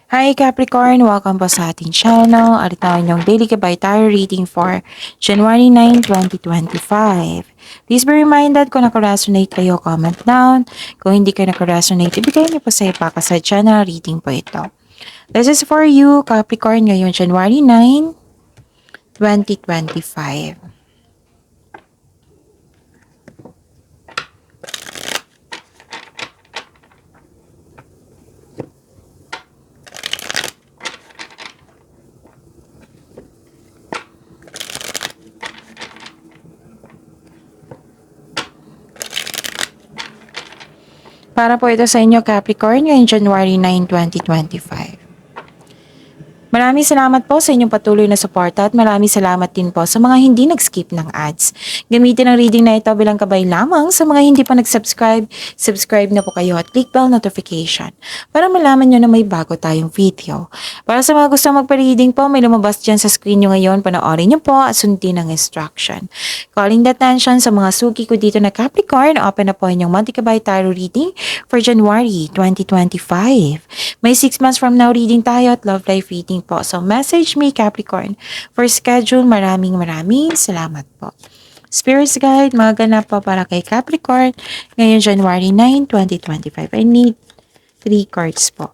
Hi Capricorn! Welcome po sa ating channel. At ito ang inyong daily gabay tarot reading for January 9, 2025. Please be reminded kung nakaresonate kayo, comment down. Kung hindi kayo nakaresonate, ibigay niyo po sa iba sa channel reading po ito. This is for you, Capricorn, ngayon January 9, 2025. Para po ito sa inyo, Capricorn, ngayong January 9, 2025. Maraming salamat po sa inyong patuloy na suporta at maraming salamat din po sa mga hindi nag-skip ng ads. Gamitin ang reading na ito bilang kabay lamang sa mga hindi pa nag-subscribe. Subscribe na po kayo at click bell notification para malaman nyo na may bago tayong video. Para sa mga gusto magpa-reading po, may lumabas dyan sa screen nyo ngayon. Panoorin nyo po at sundin ang instruction. Calling the attention sa mga suki ko dito na Capricorn, open na po inyong Monte Cabay Tarot reading for January 2025. May 6 months from now reading tayo at love life reading po. So message me Capricorn for schedule. Maraming salamat po. Spirits Guide, mga ganap po para kay Capricorn ngayon January 9, 2025. I need 3 cards po.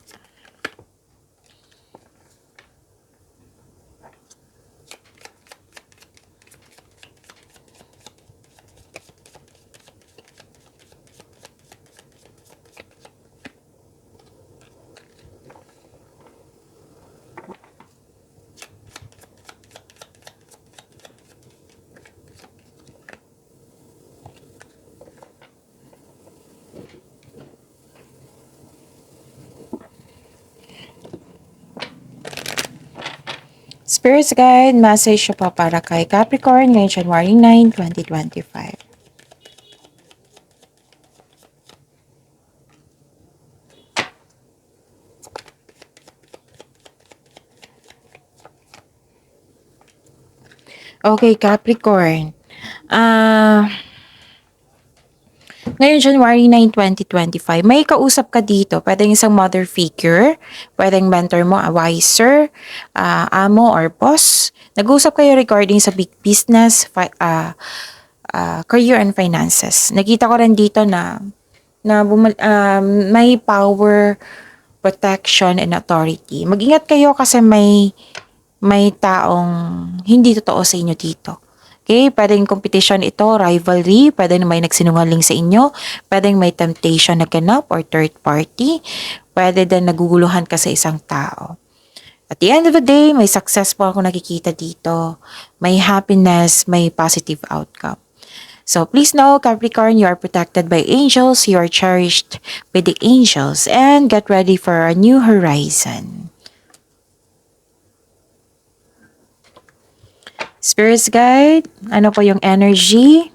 Spirits Guide, message po para kay Capricorn ngayong January 9, 2025. Okay, Capricorn. Ngayon, January 9, 2025, may kausap ka dito. Pwedeng isang mother figure, pwedeng mentor mo, advisor, amo or boss. Nag-usap kayo regarding sa big business, career and finances. Nakita ko rin dito na may power, protection, and authority. Mag-ingat kayo kasi may taong hindi totoo sa inyo dito. Okay, pwedeng competition ito, rivalry, pwedeng may nagsinungaling sa inyo, pwedeng may temptation na ganap or third party, pwede din naguguluhan ka sa isang tao. At the end of the day, may success po ako nakikita dito, may happiness, may positive outcome. So please know, Capricorn, you are protected by angels, you are cherished by the angels, and get ready for a new horizon. Spirits Guide, ano po yung energy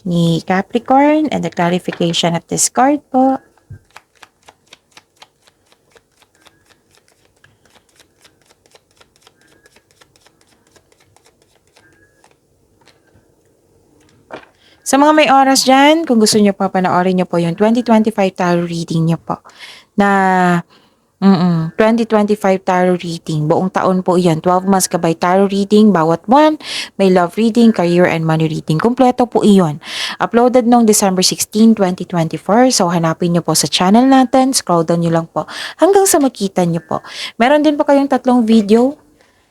ni Capricorn and the clarification of this card po. Sa mga may oras dyan, kung gusto nyo po, panoorin nyo po yung 2025 tarot reading nyo po. Na 2025 tarot reading. Buong taon po yan. 12 months kabay tarot reading. Bawat one, may love reading, career, and money reading. Kompleto po iyon. Uploaded noong December 16, 2024. So, hanapin nyo po sa channel natin. Scroll down nyo lang po hanggang sa makita nyo po. Meron din po kayong 3 video.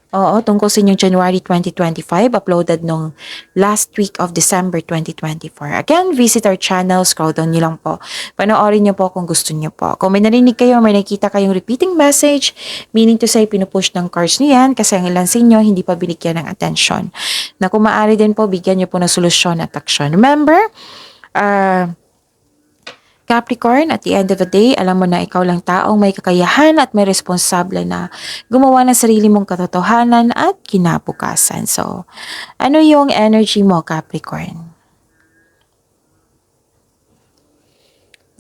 Oo, tungkol sa inyong January 2025, uploaded nung last week of December 2024. Again, visit our channel, scroll down nyo lang po. Panoorin nyo po kung gusto nyo po. Kung may narinig kayo, may nakita kayong repeating message, meaning to say, pinupush ng cards nyo yan kasi ang ilan sa inyo hindi pa binigyan ng attention. Na kung maaari din po, bigyan nyo po ng solusyon at aksyon. Remember, Capricorn, at the end of the day, alam mo na ikaw lang taong may kakayahan at may responsable na gumawa ng sarili mong katotohanan at kinabukasan. So, ano yung energy mo, Capricorn?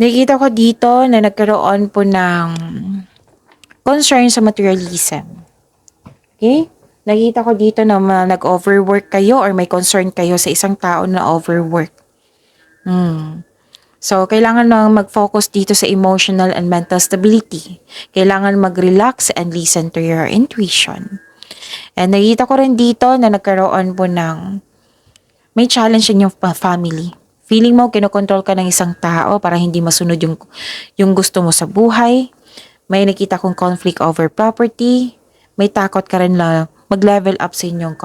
Nakikita ko dito na nagkaroon po ng concern sa materialism. Okay? Nakikita ko dito na nag-overwork kayo or may concern kayo sa isang tao na overwork. So, kailangan na mag-focus dito sa emotional and mental stability. Kailangan mag-relax and listen to your intuition. And nakita ko rin dito na nagkaroon po ng may challenge in yung family. Feeling mo, kinokontrol ka ng isang tao para hindi masunod yung gusto mo sa buhay. May nakita kong conflict over property. May takot ka rin na mag-level up sa inyong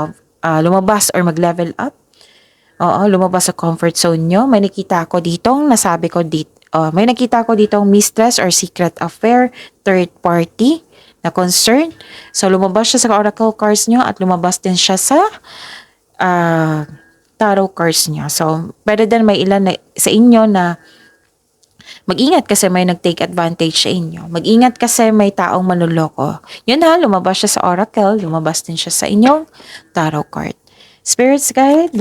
lumabas or mag-level up. Oo, lumabas sa comfort zone nyo. May nakita ako ditong nasabi ko dito. May nakita ko ditong mistress or secret affair, third party na concern. So, lumabas siya sa oracle cards nyo at lumabas din siya sa tarot cards nyo. So, pwede din may ilan sa inyo na mag-ingat kasi may nag-take advantage sa inyo. Mag-ingat kasi may taong manloloko. Yun ha, lumabas siya sa oracle, lumabas din siya sa inyong tarot card. Spirits guide,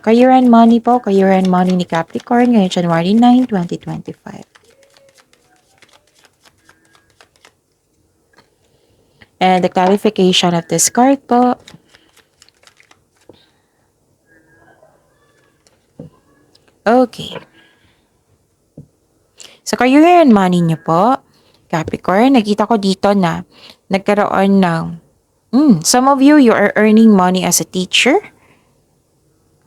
career and money po, career and money ni Capricorn ngayong January 9, 2025. And the clarification of this card po. Okay. Sa career and money niyo po, Capricorn, nakita ko dito na nagkaroon ng, some of you are earning money as a teacher.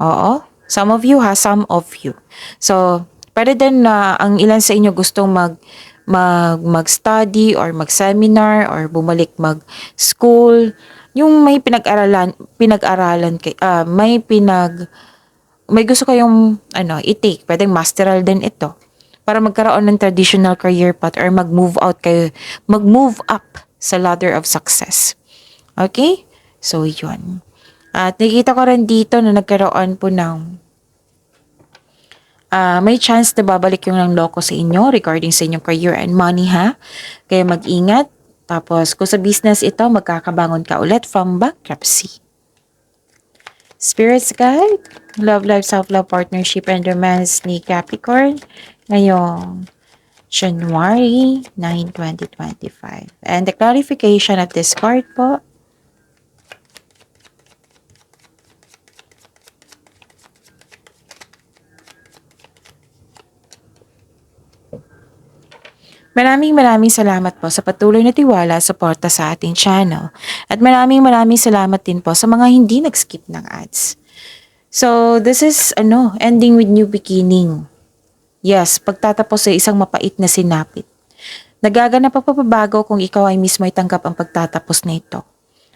Oo. Some of you ha, some of you. So, pwede din na ang ilan sa inyo gustong mag-study or mag-seminar or bumalik mag-school. Yung may may gusto kayong i-take, pwedeng masteral din ito para magkaroon ng traditional career path or mag-move up sa ladder of success. Okay? So, yun. At nakikita ko rin dito na nagkaroon po ng may chance na babalik yung loko sa inyo regarding sa inyong career and money ha. Kaya mag-ingat. Tapos, kung sa business ito, magkakabangon ka ulit from bankruptcy. Spirits guide, love life, self-love, partnership, and romance ni Capricorn ngayong January 9, 2025. And the clarification of this card po. Maraming salamat po sa patuloy na tiwala at suporta sa ating channel. At maraming salamat din po sa mga hindi nag-skip ng ads. So, this is ending with new beginning. Yes, pagtatapos sa isang mapait na sinapit. Nagaganap ang pagbabago kung ikaw ay mismo ay tanggap ang pagtatapos na ito.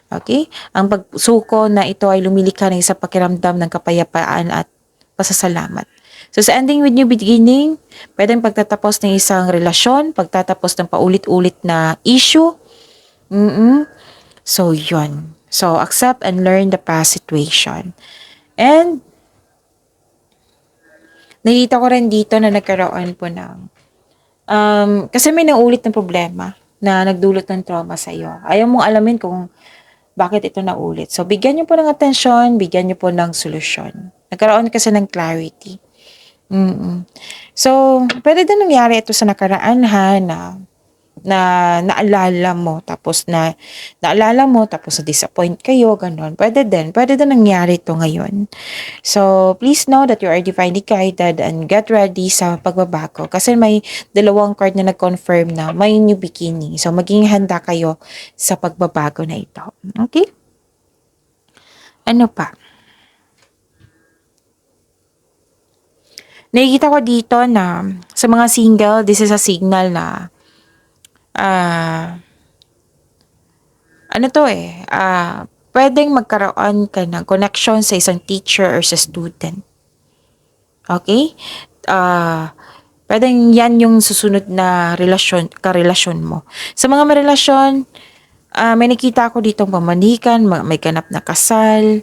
Okay? Ang pagsuko na ito ay lumilikha ng isang pakiramdam ng kapayapaan at pasasalamat. So, sa ending with new beginning, pwedeng pagtatapos ng isang relasyon, pagtatapos ng paulit-ulit na issue. So, yun. So, accept and learn the past situation. And, nakita ko rin dito na nagkaroon po ng, kasi may naulit ng problema na nagdulot ng trauma sa iyo. Ayaw mong alamin kung bakit ito naulit. So, bigyan niyo po ng atensyon, bigyan niyo po ng solusyon. Nagkaroon kasi ng clarity. So, pwede din nangyari ito sa nakaraan ha, naalala mo tapos na-disappoint kayo, ganon. Pwede din nangyari ito ngayon. So, please know that you are divinely guided and get ready sa pagbabago kasi may dalawang card na nag-confirm na may new beginning. So, maging handa kayo sa pagbabago na ito. Okay? Ano pa? Nakikita ko dito na sa mga single, this is a signal na pwedeng magkaroon ka ng connection sa isang teacher or sa student. Okay? Pwedeng yan yung susunod na karelasyon mo. Sa mga marelasyon, may nakita ko ditong pamanikan, may ganap na kasal,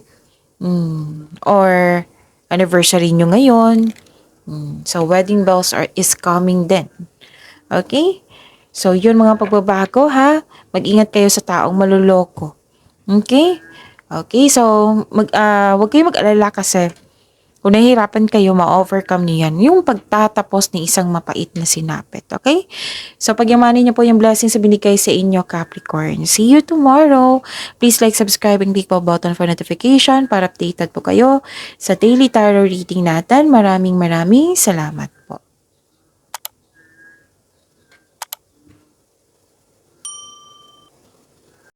or anniversary nyo ngayon. So, wedding bells is coming din. Okay? So, yun mga pagbabago ha. Mag-ingat kayo sa taong maluloko. Okay? Okay, so, wag kayo mag-alala kasi kung nahihirapan kayo, ma-overcome niyo yan. Yung pagtatapos ng isang mapait na sinapit. Okay? So, pagyamanin niyo po yung blessings na binigay sa inyo, Capricorn. See you tomorrow. Please like, subscribe, and click po button for notification para updated po kayo sa daily tarot reading natin. Maraming salamat.